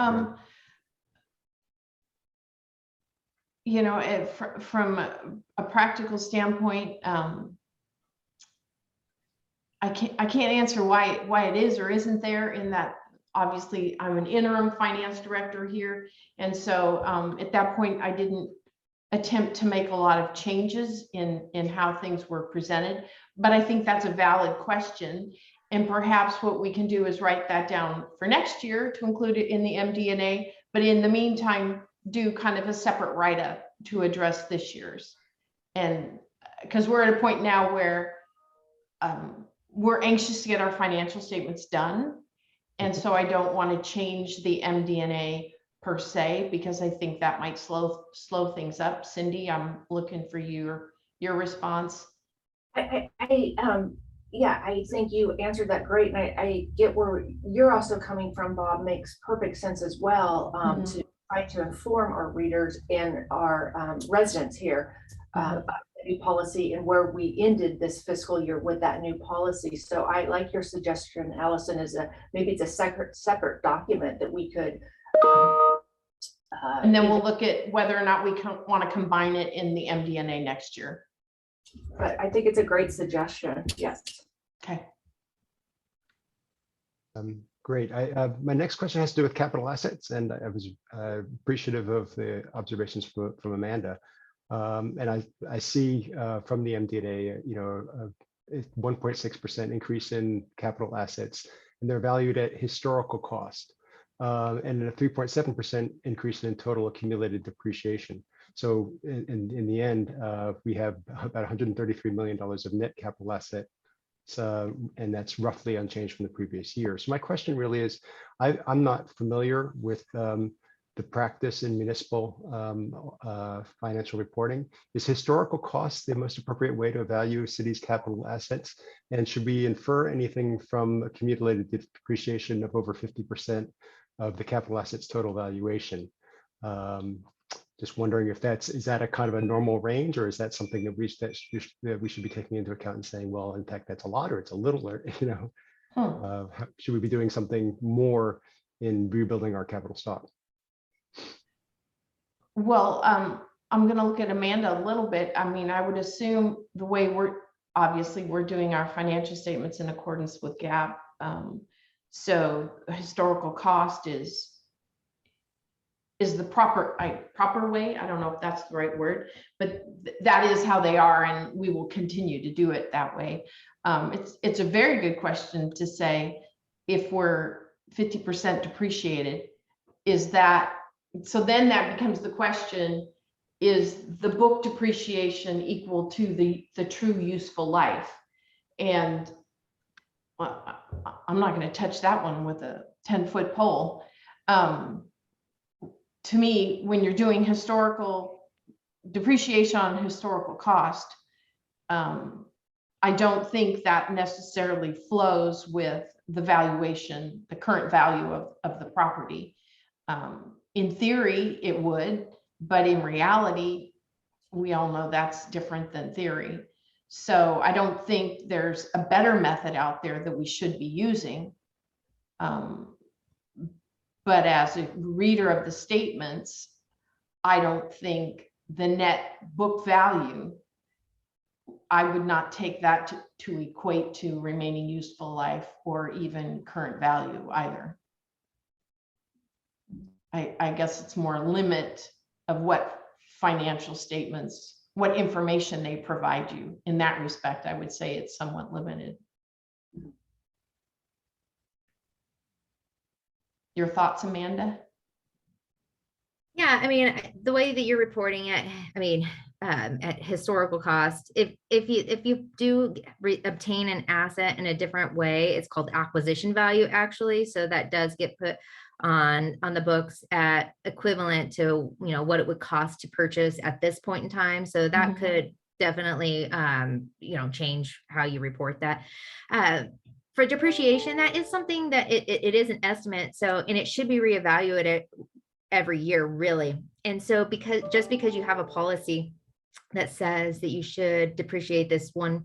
from a practical standpoint, I can't answer why it is or isn't there, in that obviously I'm an interim finance director here. And so at that point, I didn't attempt to make a lot of changes in how things were presented, but I think that's a valid question. And perhaps what we can do is write that down for next year to include it in the MD&A, but in the meantime, do kind of a separate write-up to address this year's. And because we're at a point now where we're anxious to get our financial statements done. And so I don't want to change the MD&A per se, because I think that might slow things up. Cindy, I'm looking for your response. Yeah, I think you answered that great. And I get where you're also coming from, Bob. Makes perfect sense as well, to try to inform our readers and our residents here about the new policy and where we ended this fiscal year with that new policy. So I like your suggestion, Allison, maybe it's a separate document that we could. And then we'll look at whether or not we want to combine it in the MD&A next year. But I think it's a great suggestion. Yes. Okay. Great. My next question has to do with capital assets, and I was appreciative of the observations from Amanda. And I see from the MD&A, 1.6% increase in capital assets, and they're valued at historical cost, and a 3.7% increase in total accumulated depreciation. So in the end, we have about $133 million of net capital assets, and that's roughly unchanged from the previous year. So my question really is, I'm not familiar with the practice in municipal financial reporting. Is historical cost the most appropriate way to evaluate cities' capital assets? And should we infer anything from accumulated depreciation of over 50% of the capital assets total valuation? Just wondering if is that a kind of a normal range, or is that something that we should be taking into account and saying, well, in fact, that's a lot, or it's a little, or, should we be doing something more in rebuilding our capital stock? Well, I'm going to look at Amanda a little bit. I mean, I would assume the way we're doing our financial statements in accordance with GAAP. So historical cost is the proper way. I don't know if that's the right word, but that is how they are, and we will continue to do it that way. It's a very good question to say, if we're 50% depreciated, so then that becomes the question, is the book depreciation equal to the true useful life? And I'm not going to touch that one with a 10-foot pole. To me, when you're doing historical depreciation on historical cost, I don't think that necessarily flows with the valuation, the current value of the property. In theory, it would, but in reality, we all know that's different than theory. So I don't think there's a better method out there that we should be using. But as a reader of the statements, I don't think the net book value I would not take that to equate to remaining useful life or even current value either. I guess it's more a limit of what financial statements, what information they provide you. In that respect, I would say it's somewhat limited. Your thoughts, Amanda? Yeah, I mean, the way that you're reporting it, I mean, at historical cost, if you do obtain an asset in a different way, it's called acquisition value actually. So that does get put on the books at equivalent to, you know, what it would cost to purchase at this point in time. So that could definitely, you know, change how you report that. For depreciation, that is something that it is an estimate. So, and it should be reevaluated every year, really. And so just because you have a policy that says that you should depreciate this one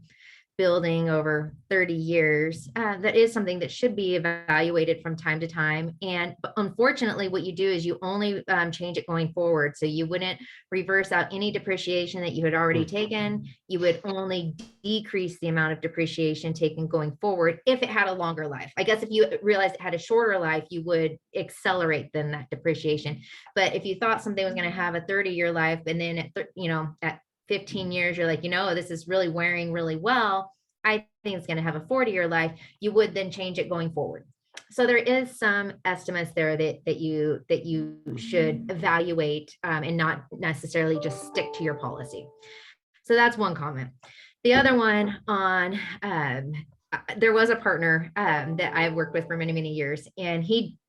building over 30 years, that is something that should be evaluated from time to time. And unfortunately, what you do is you only change it going forward. So you wouldn't reverse out any depreciation that you had already taken. You would only decrease the amount of depreciation taken going forward if it had a longer life. I guess if you realized it had a shorter life, you would accelerate then that depreciation. But if you thought something was going to have a 30-year life, and then at 15 years, you're like, this is really wearing really well, I think it's going to have a 40-year life, you would then change it going forward. So there is some estimates there that you should evaluate and not necessarily just stick to your policy. So that's one comment. The other one on, there was a partner that I worked with for many, many years, and he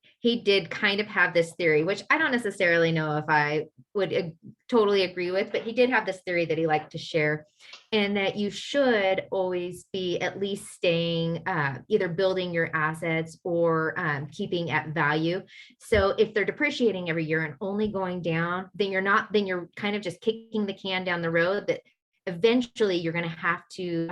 did kind of have this theory, which I don't necessarily know if I would totally agree with, but he did have this theory that he liked to share, and that you should always be at least staying, either building your assets or keeping at value. So if they're depreciating every year and only going down, then you're kind of just kicking the can down the road that eventually you're going to have to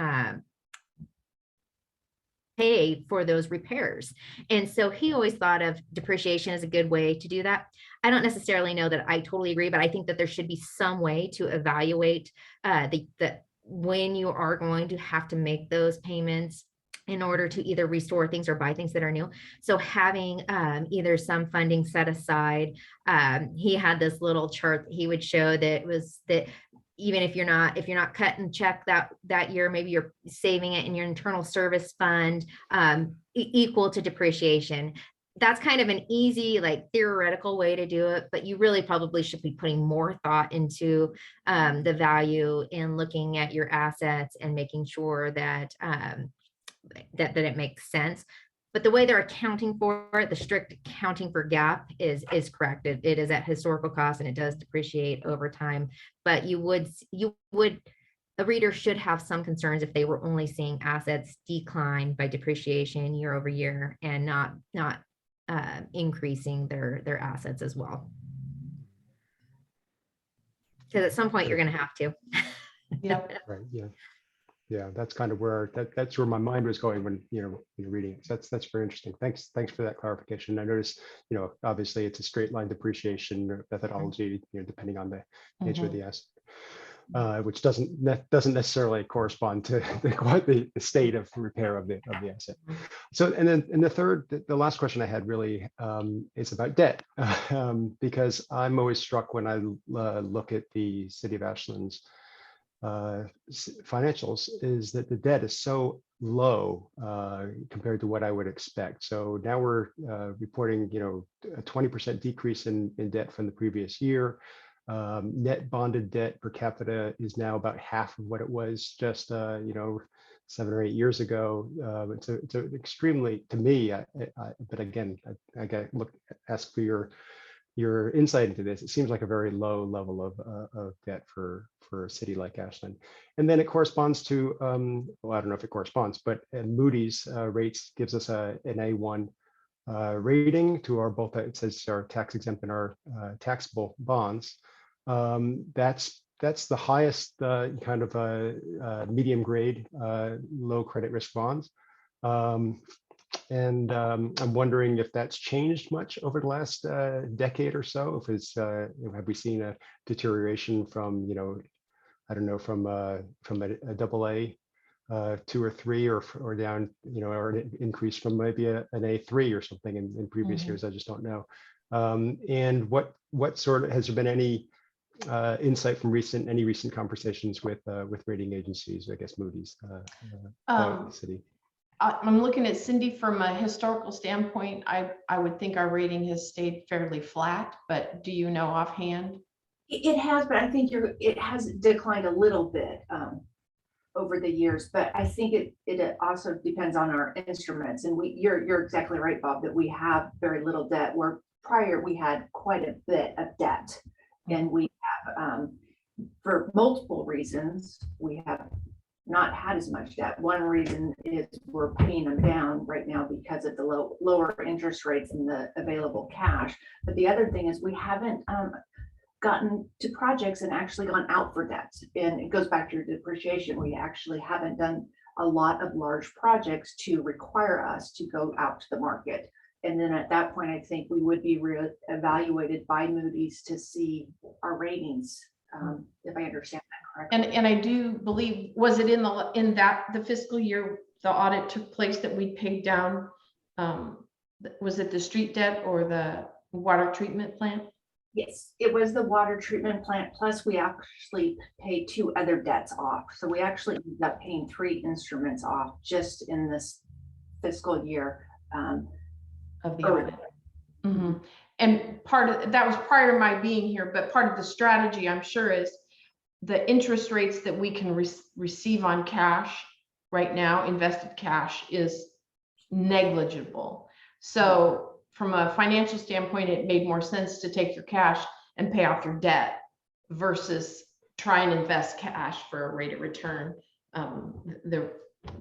pay for those repairs. And so he always thought of depreciation as a good way to do that. I don't necessarily know that I totally agree, but I think that there should be some way to evaluate when you are going to have to make those payments in order to either restore things or buy things that are new. So having either some funding set aside, he had this little chart that he would show that was that even if you're not cutting check that year, maybe you're saving it in your internal service fund equal to depreciation. That's kind of an easy, like, theoretical way to do it, but you really probably should be putting more thought into the value and looking at your assets and making sure that that it makes sense. But the way they're accounting for it, the strict accounting for GAAP is correct. It is at historical cost and it does depreciate over time. But a reader should have some concerns if they were only seeing assets decline by depreciation year over year and not increasing their assets as well. Because at some point you're going to have to. Yep. Right. Yeah. Yeah, that's kind of where that's where my mind was going when you're reading it. So that's very interesting. Thanks for that clarification. I noticed, obviously it's a straight line depreciation methodology, depending on the nature of the asset, which doesn't necessarily correspond to the state of repair of the asset. So, and then the last question I had really is about debt, because I'm always struck when I look at the City of Ashland's financials is that the debt is so low compared to what I would expect. So now we're reporting, a 20% decrease in debt from the previous year. Net bonded debt per capita is now about half of what it was just 7 or 8 years ago. It's extremely, to me, but again, I got to ask for your insight into this. It seems like a very low level of debt for a city like Ashland. And then it corresponds to, well, I don't know if it corresponds, but Moody's rates gives us an A1 rating to our both, it says our tax exempt and our taxable bonds. That's the highest kind of medium grade, low credit risk bonds. And I'm wondering if that's changed much over the last decade or so. If it's have we seen a deterioration from I don't know, from a double A, 2 or 3, or down, or an increase from maybe an A3 or something in previous Mhm. years. I just don't know. And what sort of, has there been any insight from any recent conversations with rating agencies, I guess Moody's, about the city? I'm looking at Cindy from a historical standpoint. I would think our rating has stayed fairly flat, but do you know offhand? It has, but I think it has declined a little bit over the years, but I think it also depends on our instruments. And you're exactly right, Bob, that we have very little debt, where prior we had quite a bit of debt. And we have, for multiple reasons, we have not had as much debt. One reason is we're paying them down right now because of the lower interest rates and the available cash. But the other thing is we haven't gotten to projects and actually gone out for debt. And it goes back to your depreciation. We actually haven't done a lot of large projects to require us to go out to the market. And then at that point, I think we would be evaluated by Moody's to see our ratings, if I understand that correctly. And I do believe, was it in the fiscal year the audit took place that we paid down? Was it the street debt or the water treatment plant? Yes, it was the water treatment plant. Plus, we actually paid 2 other debts off. So we actually ended up paying 3 instruments off just in this fiscal year. Of the audit. Mhm. And part of that was prior to my being here, but part of the strategy, I'm sure, is the interest rates that we can receive on cash right now, invested cash, is negligible. So from a financial standpoint, it made more sense to take your cash and pay off your debt versus try and invest cash for a rate of return.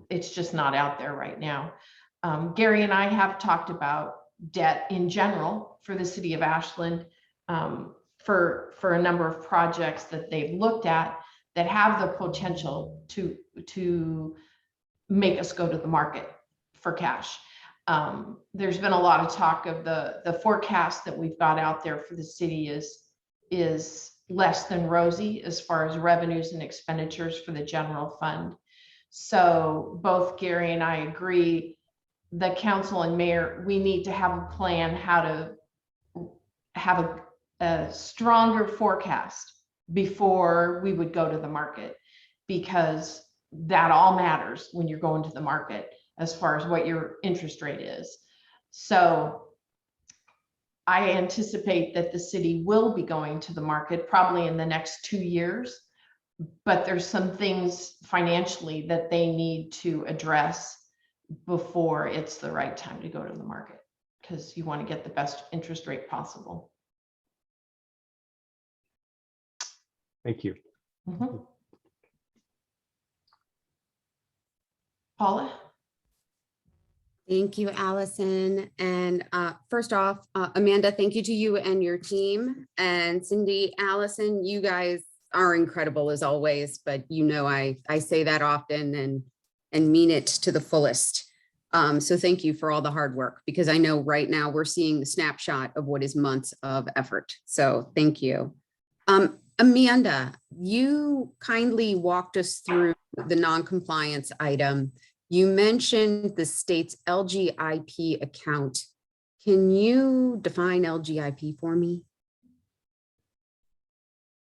It's just not out there right now. Gary and I have talked about debt in general for the city of Ashland, for a number of projects that they've looked at that have the potential to make us go to the market for cash. There's been a lot of talk of the forecast that we've got out there for the city is less than rosy as far as revenues and expenditures for the general fund. So both Gary and I agree, the council and mayor, we need to have a plan how to have a stronger forecast before we would go to the market, because that all matters when you're going to the market as far as what your interest rate is. So I anticipate that the city will be going to the market probably in the next 2 years, but there's some things financially that they need to address before it's the right time to go to the market, because you want to get the best interest rate possible. Thank you. Mhm. Paula? Thank you, Allison. And first off, Amanda, thank you to you and your team. And Cindy, Allison, you guys are incredible as always, but I say that often and mean it to the fullest. So thank you for all the hard work, because I know right now we're seeing the snapshot of what is months of effort. So thank you. Amanda, you kindly walked us through the non-compliance item. You mentioned the state's LGIP account. Can you define LGIP for me?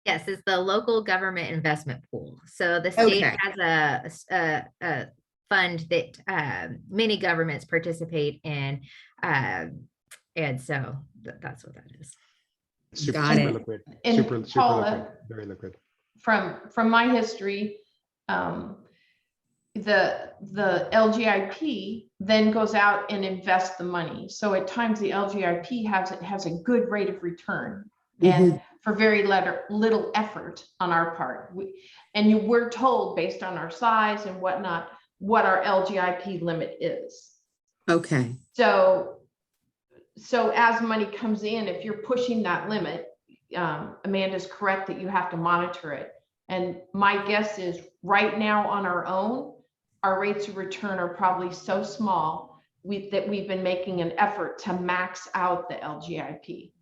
Yes, it's the local government investment pool. So the state Okay. has a fund that many governments participate in. And so that's what that is. Got Super it. liquid, And super Paula, liquid, very liquid. From my history, the LGIP then goes out and invests the money. So at times the LGIP has a good rate of return, and for very little effort on our part. We're told based on our size and whatnot, what our LGIP limit is. Okay. So as money comes in, if you're pushing that limit, Amanda's correct that you have to monitor it. And my guess is right now on our own, our rates of return are probably so small that we've been making an effort to max out the LGIP.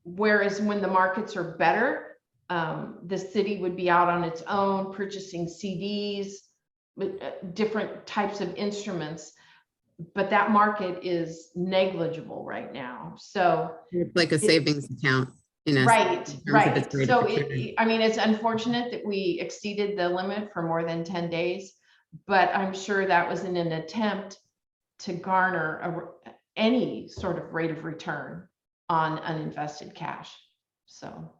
Whereas when the markets are better, the city would be out on its own purchasing CDs, different types of instruments. But that market is negligible right now. So It's like a savings account. right. So I mean, it's unfortunate that we exceeded the limit for more than 10 days, but I'm sure that was in an attempt to garner any sort of rate of return on uninvested cash. So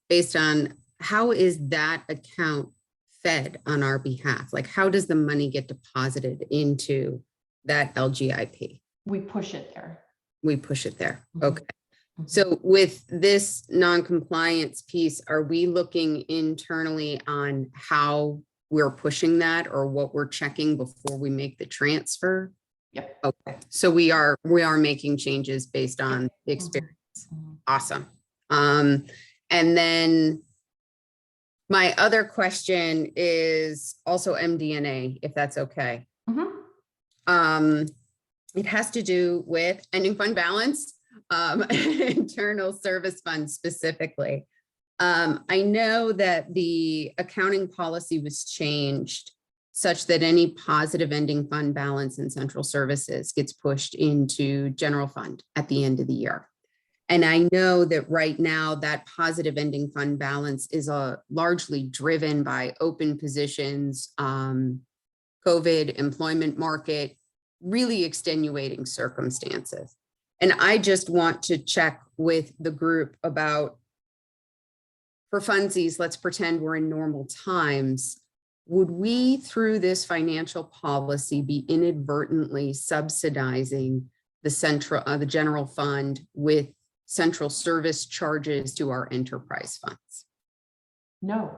based on how is that account fed on our behalf? Like, how does the money get deposited into that LGIP? we push it there. We push it there. Mhm. Okay. So with this non-compliance piece, are we looking internally on how we're pushing that or what we're checking before we make the transfer? Yep. Okay. So we are making changes based on the experience. Mhm. Awesome. And then my other question is also MD&A, if that's okay. Mhm. It has to do with ending fund balance, internal service fund specifically. I know that the accounting policy was changed such that any positive ending fund balance in central services gets pushed into general fund at the end of the year. And I know that right now that positive ending fund balance is largely driven by open positions, COVID, employment market, really extenuating circumstances. And I just want to check with the group about, for funsies, let's pretend we're in normal times. Would we, through this financial policy, be inadvertently subsidizing the general fund with central service charges to our enterprise funds? No.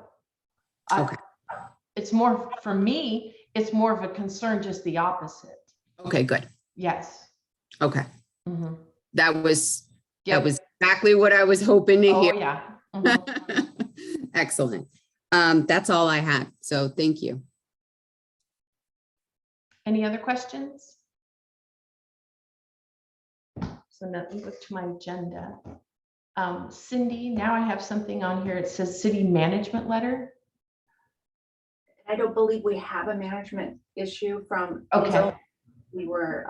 Okay. It's more, for me, it's more of a concern, just the opposite. Okay, good. Yes. Okay. Mhm. That was Yep. exactly what I was hoping to Oh, hear. yeah. Mhm. Excellent. That's all I had. So thank you. Any other questions? So now let me look to my agenda. Cindy, now I have something on here. It says city management letter. I don't believe we have a management issue from. Okay. We were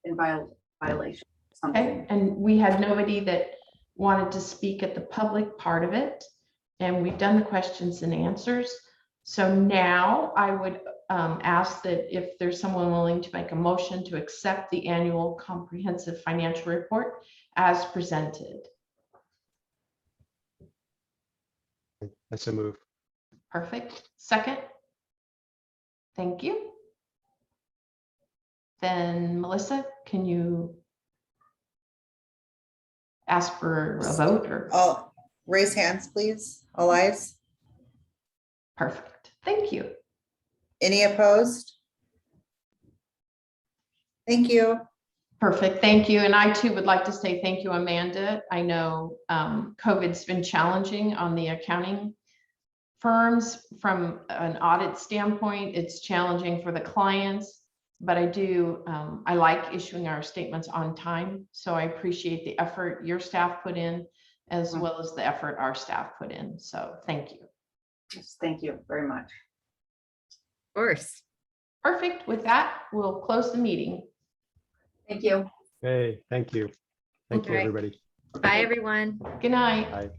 in violation of something. Okay, and we had nobody that wanted to speak at the public part of it. And we've done the questions and answers. So now I would ask that if there's someone willing to make a motion to accept the annual comprehensive financial report as presented. That's a move. Perfect. Second. Thank you. Then Melissa, can you ask for a vote or? All raise hands, please. All ayes. Perfect. Thank you. Any opposed? Thank you. Perfect. Thank you. And I too would like to say thank you, Amanda. I know COVID's been challenging on the accounting firms from an audit standpoint. It's challenging for the clients, but I like issuing our statements on time. So I appreciate the effort your staff put in as well as the effort our staff put in. So thank you. Yes, thank you very much. Of course. Perfect. With that, we'll close the meeting. Thank you. Hey, thank you. Thank you, Okay. everybody. Bye, everyone. Good night. Bye.